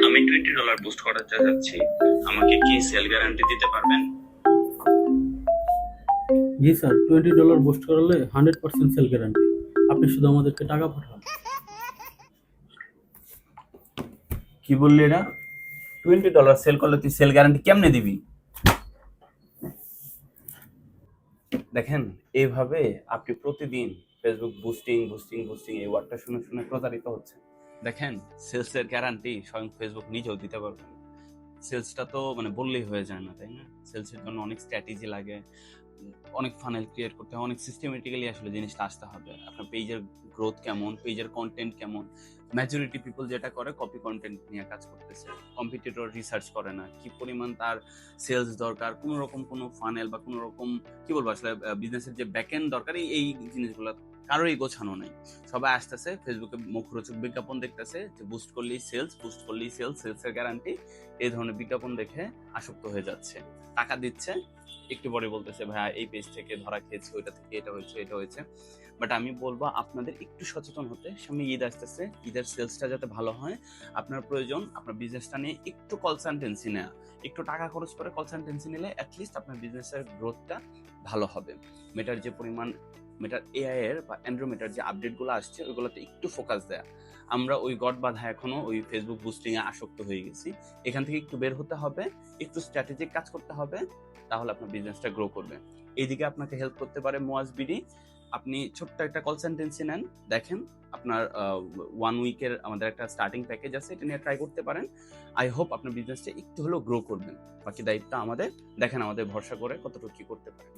আমি $20 বুস্ট করাতে যাচ্ছি, আমাকে কি সেল গ্যারান্টি দিতে পারবেন? জি স্যার, $20 বুস্ট করালে 100% সেল গ্যারান্টি। আপনি শুধু আমাদেরকে টাকা পাঠান। কি বললি এটা? $20 সেল করলে তুই সেল গ্যারান্টি কেমনে দিবি? দেখেন, এইভাবে আপনি প্রতিদিন ফেসবুক বুস্টিং বুস্টিং বুস্টিং এই ওয়ার্ডটা শুনে শুনে প্রতারিত হচ্ছে। দেখেন, সেলসের গ্যারান্টি স্বয়ং ফেসবুক নিজেও দিতে পারবে না। সেলসটা তো মানে বললেই হয়ে যায় না, তাই না? সেলসের জন্য অনেক স্ট্র্যাটেজি লাগে, অনেক ফানেল ক্রিয়েট করতে হয়, অনেক সিস্টেমেটিক্যালি আসলে জিনিসটা আসতে হবে। আপনার পেজের গ্রোথ কেমন, পেজের কন্টেন্ট কেমন। মেজরিটি পিপল যেটা করে কপি কন্টেন্ট নিয়ে কাজ করতেছে, কম্পিটিটর রিসার্চ করে না কি পরিমাণ তার সেলস দরকার, কোনো রকম কোনো ফানেল বা কোনো রকম কি বলবো আসলে বিজনেসের যে ব্যাকএন্ড দরকার এই জিনিসগুলো কারোরই গোছানো নেই। সবাই আসতেছে ফেসবুকে মুখরোচক বিজ্ঞাপন দেখতেছে যে বুস্ট করলেই সেলস, বুস্ট করলেই সেলস, সেলসের গ্যারান্টি, এই ধরনের বিজ্ঞাপন দেখে আসক্ত হয়ে যাচ্ছে, টাকা দিচ্ছে, একটু পরে বলতেছে ভাইয়া এই পেজ থেকে ধরা খেয়েছে, ওইটা থেকে এটা হয়েছে এটা হয়েছে। বাট আমি বলবো আপনাদের একটু সচেতন হতে। সামনে ঈদ আসতেছে, ঈদের সেলসটা যাতে ভালো হয়, আপনার প্রয়োজন আপনার বিজনেসটা নিয়ে একটু কনসালটেন্সি নেওয়া। একটু টাকা খরচ করে কনসালটেন্সি নিলে অ্যাটলিস্ট আপনার বিজনেসের গ্রোথটা ভালো হবে। মেটার যে পরিমাণ মেটার এআই এর বা অ্যান্ড্রোমেটার যে আপডেটগুলো আসছে ওইগুলোতে একটু ফোকাস দেয়া। আমরা ওই গড বাঁধা এখনো ওই ফেসবুক বুস্টিং এ আসক্ত হয়ে গেছি। এখান থেকে একটু বের হতে হবে, একটু স্ট্র্যাটেজিক কাজ করতে হবে, তাহলে আপনার বিজনেসটা গ্রো করবে। এইদিকে আপনাকে হেল্প করতে পারে মোয়াজ বিডি। আপনি ছোট্ট একটা কনসালটেন্সি নেন, দেখেন আপনার 1 উইকের আমাদের একটা স্টার্টিং প্যাকেজ আছে, এটা নিয়ে ট্রাই করতে পারেন। আই হোপ আপনার বিজনেসটা একটু হলেও গ্রো করবেন। বাকি দায়িত্ব আমাদের। দেখেন আমাদের ভরসা করে কতটুকু কি করতে পারেন।